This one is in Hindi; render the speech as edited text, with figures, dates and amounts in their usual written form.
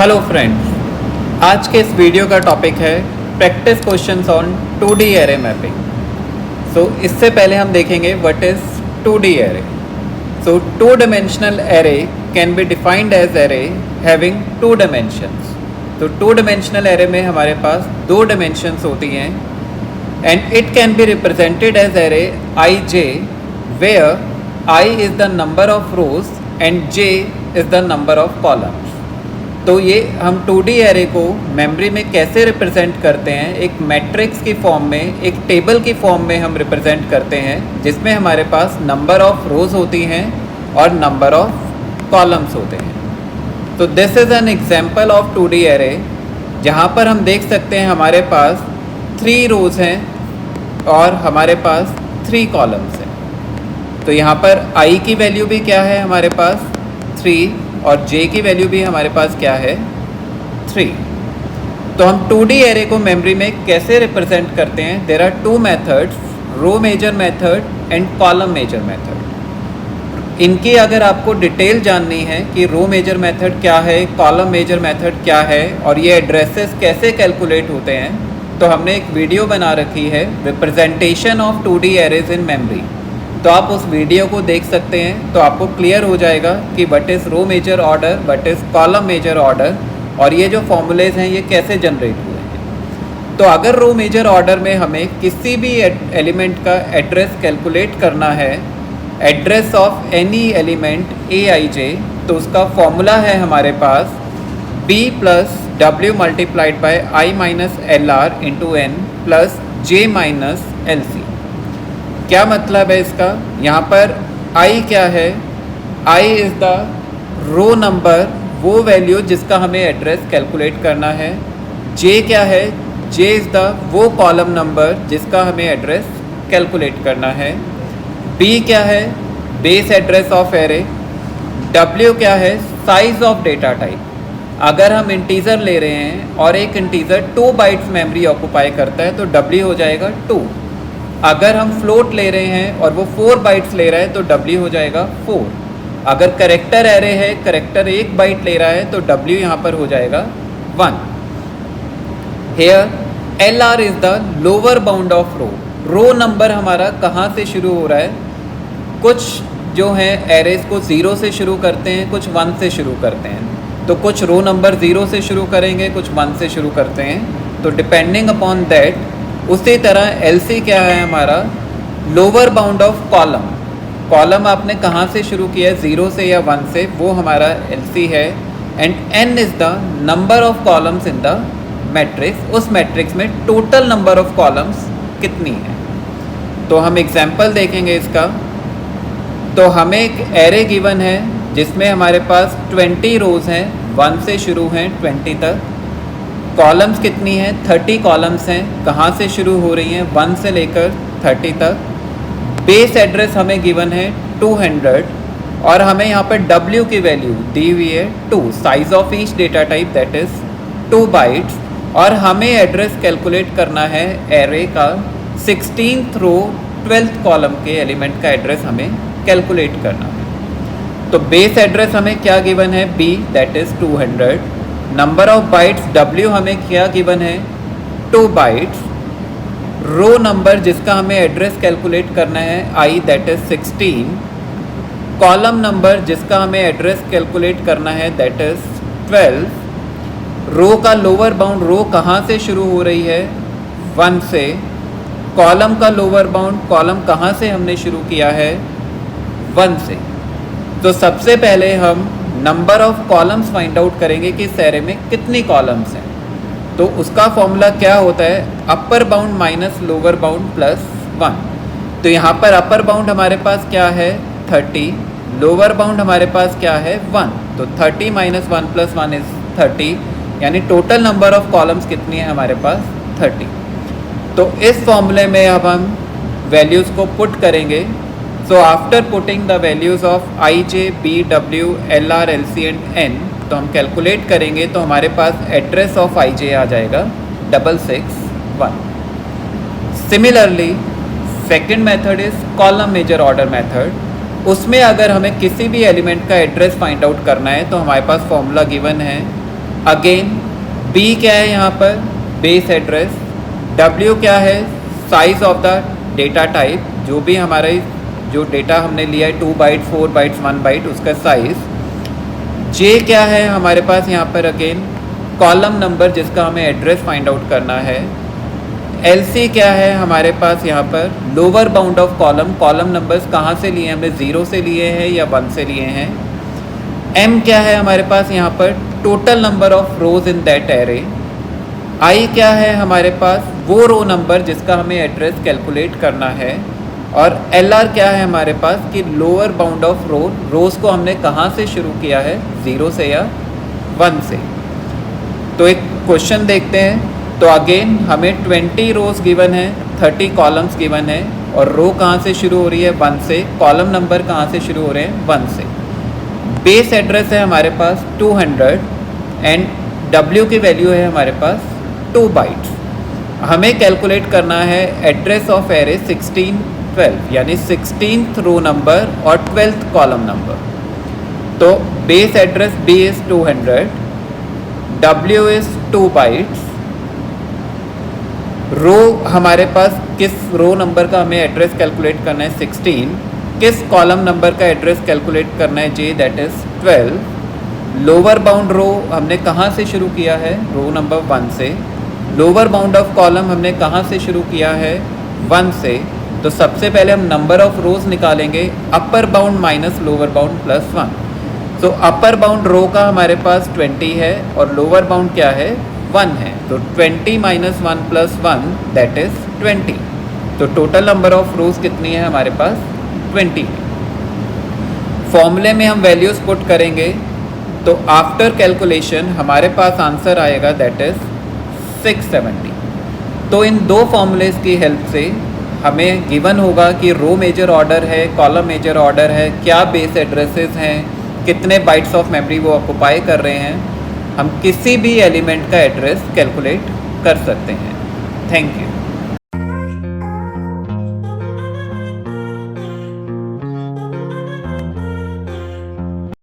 हेलो फ्रेंड्स, आज के इस वीडियो का टॉपिक है practice questions on 2D array mapping. So इससे पहले हम देखेंगे what is 2D array. So two dimensional array can be defined as array having two dimensions. तो टू डिमेंशनल एरे में हमारे पास दो डिमेंशंस होती हैं and it can be represented as array ij where I is the number of rows and j is the number of columns. तो ये हम 2D एरे को मेमोरी में कैसे रिप्रेजेंट करते हैं, एक मैट्रिक्स की फॉर्म में, एक टेबल की फॉर्म में हम रिप्रेजेंट करते हैं जिसमें हमारे पास नंबर ऑफ रोज होती हैं और नंबर ऑफ कॉलम्स होते हैं। तो this is an example of 2D array जहाँ पर हम देख सकते हैं हमारे पास 3 रोज हैं और हमारे पास 3 कॉलम्स हैं। तो यहाँ पर I की वैल्यू भी क्या है हमारे पास 3 और j की वैल्यू भी हमारे पास क्या है 3। तो हम 2D एरे को मेमोरी में कैसे रिप्रेजेंट करते हैं? There are 2 methods, row major method and column major method. इनकी अगर आपको डिटेल जाननी है कि रो मेजर मेथड क्या है, कॉलम मेजर मेथड क्या है और ये एड्रेसेस कैसे कैलकुलेट होते हैं, तो हमने एक वीडियो बना रखी है representation of 2D arrays in memory. तो आप उस वीडियो को देख सकते हैं तो आपको क्लियर हो जाएगा कि what is row major order, what is column major order और ये जो फॉर्मूलेज हैं ये कैसे जनरेट हुए हैं। तो अगर रो मेजर ऑर्डर में हमें किसी भी एलिमेंट का एड्रेस कैलकुलेट करना है, address of any element aij, तो उसका फॉर्मूला है हमारे पास b plus w multiplied by i minus LR into n plus j minus LC। क्या मतलब है इसका? यहाँ पर I क्या है? I is the row number, वो वैल्यू जिसका हमें एड्रेस कैलकुलेट करना है। J क्या है? J इज़ द वो कॉलम नंबर जिसका हमें एड्रेस कैलकुलेट करना है। B क्या है? Base address of array. W क्या है? Size of data type. अगर हम इंटीज़र ले रहे हैं और एक इंटीज़र 2 बाइट्स मेमोरी ऑक्यूपाई करता है तो W हो जाएगा 2। अगर हम फ्लोट ले रहे हैं और वो 4 बाइट्स ले रहा है तो W हो जाएगा 4। अगर करेक्टर एरे है, करेक्टर 1 बाइट ले रहा है तो W यहाँ पर हो जाएगा 1। Here LR is the lower bound of row. Row number हमारा कहाँ से शुरू हो रहा है? कुछ जो हैं एरेज को 0 से शुरू करते हैं, कुछ 1 से शुरू करते हैं। तो कुछ रो नंबर 0 से शुरू करेंगे, कुछ 1 से शुरू करते हैं। तो डिपेंडिंग अपॉन दैट, उसी तरह LC क्या है हमारा? Lower bound of column. Column आपने कहाँ से शुरू किया है, 0 से या 1 से, वो हमारा LC है। And N is the number of columns in the matrix. उस मैट्रिक्स में टोटल नंबर ऑफ कॉलम्स कितनी है। तो हम एग्जांपल देखेंगे इसका। तो हमें एक एरे गिवन है जिसमें हमारे पास 20 रोज़ हैं, 1 से शुरू हैं 20 तक। कॉलम्स कितनी हैं? 30 कॉलम्स हैं। कहाँ से शुरू हो रही हैं? 1 से लेकर 30 तक। बेस एड्रेस हमें गिवन है 200 और हमें यहाँ पर W की वैल्यू दी हुई है 2। Size of each data type that is 2 bytes. और हमें एड्रेस कैलकुलेट करना है एरे का 16th रो 12th कॉलम के एलिमेंट का एड्रेस हमें कैलकुलेट करना है। तो बेस एड्रेस हमें क्या गिवन है? B that is 200। Number of bytes W हमें क्या गिवन है? 2 बाइट्स। रो नंबर जिसका हमें एड्रेस कैलकुलेट करना है I that is 16। Column number जिसका हमें एड्रेस कैलकुलेट करना है दैट इज़ 12। रो का लोअर बाउंड, रो कहाँ से शुरू हो रही है? 1 से। कॉलम का लोअर बाउंड, कॉलम कहाँ से हमने शुरू किया है? 1 से। तो सबसे पहले हम number of columns find out करेंगे कि इस एरे में कितनी कॉलम्स हैं। तो उसका फॉर्मूला क्या होता है? Upper bound minus lower bound plus 1। तो यहाँ पर अपर बाउंड हमारे पास क्या है? 30। लोअर बाउंड हमारे पास क्या है? 1। तो 30 माइनस 1 प्लस 1 इज़ 30, यानी टोटल नंबर ऑफ कॉलम्स कितनी है हमारे पास? 30। तो इस फॉर्मूले में अब हम वैल्यूज़ को पुट करेंगे। So after putting the values of ij, b, w, lr, lc and n, तो हम कैलकुलेट करेंगे तो हमारे पास एड्रेस ऑफ ij आ जाएगा 661। Similarly second method is column major order method. उसमें अगर हमें किसी भी एलिमेंट का एड्रेस फाइंड आउट करना है तो हमारे पास फॉर्मूला गिवन है अगेन B क्या है यहाँ पर, बेस एड्रेस, W क्या है, size of the data type, जो भी हमारा जो डेटा हमने लिया है 2 बाइट्स 4 बाइट्स 1 बाइट उसका साइज। J क्या है हमारे पास यहाँ पर, अगेन कॉलम नंबर जिसका हमें एड्रेस फाइंड आउट करना है। LC क्या है हमारे पास यहाँ पर, lower bound of column, column numbers कहाँ से लिए हैं हमने, 0 से लिए हैं या 1 से लिए हैं। M क्या है हमारे पास यहाँ पर, total number of rose in that array. I क्या है हमारे पास, वो रो नंबर जिसका हमें एड्रेस कैलकुलेट करना है। और LR क्या है हमारे पास कि लोअर बाउंड ऑफ रोज को हमने कहाँ से शुरू किया है, 0 से या 1 से। तो एक क्वेश्चन देखते हैं। तो अगेन हमें 20 रोज गिवन है, 30 कॉलम्स गिवन है, और रो कहाँ से शुरू हो रही है, 1 से, कॉलम नंबर कहाँ से शुरू हो रहे हैं, 1 से। बेस एड्रेस है हमारे पास 200 एंड W की वैल्यू है हमारे पास 2 बाइट्स। हमें कैलकुलेट करना है एड्रेस ऑफ एरे 16 12, यानी 16th रो नंबर और 12th कॉलम नंबर। तो base address B is 200, W is 2 bytes. Row हमारे पास किस रो नंबर का हमें एड्रेस कैलकुलेट करना है, 16। किस कॉलम नंबर का एड्रेस कैलकुलेट करना है, J, that is 12। Lower bound row हमने कहाँ से शुरू किया है, रो नंबर 1 से। लोअर बाउंड ऑफ कॉलम हमने कहाँ से शुरू किया है, 1 से। तो सबसे पहले हम नंबर ऑफ रोज निकालेंगे, upper bound minus lower bound plus 1। तो अपर बाउंड रो का हमारे पास 20 है और लोअर बाउंड क्या है, 1 है। तो 20 माइनस 1 प्लस 1 दैट इज 20। तो टोटल नंबर ऑफ रोज कितनी है हमारे पास, 20। फॉर्मूले में हम वैल्यूज पुट करेंगे तो आफ्टर कैलकुलेशन हमारे पास आंसर आएगा दैट इज 670। तो इन दो फॉर्मूलेज की हेल्प से हमें गिवन होगा कि रो मेजर ऑर्डर है, कॉलम मेजर ऑर्डर है, क्या बेस एड्रेसेस हैं, कितने बाइट्स ऑफ मेमोरी वो ऑक्युपाई कर रहे हैं। हम किसी भी एलिमेंट का एड्रेस कैलकुलेट कर सकते हैं। Thank you.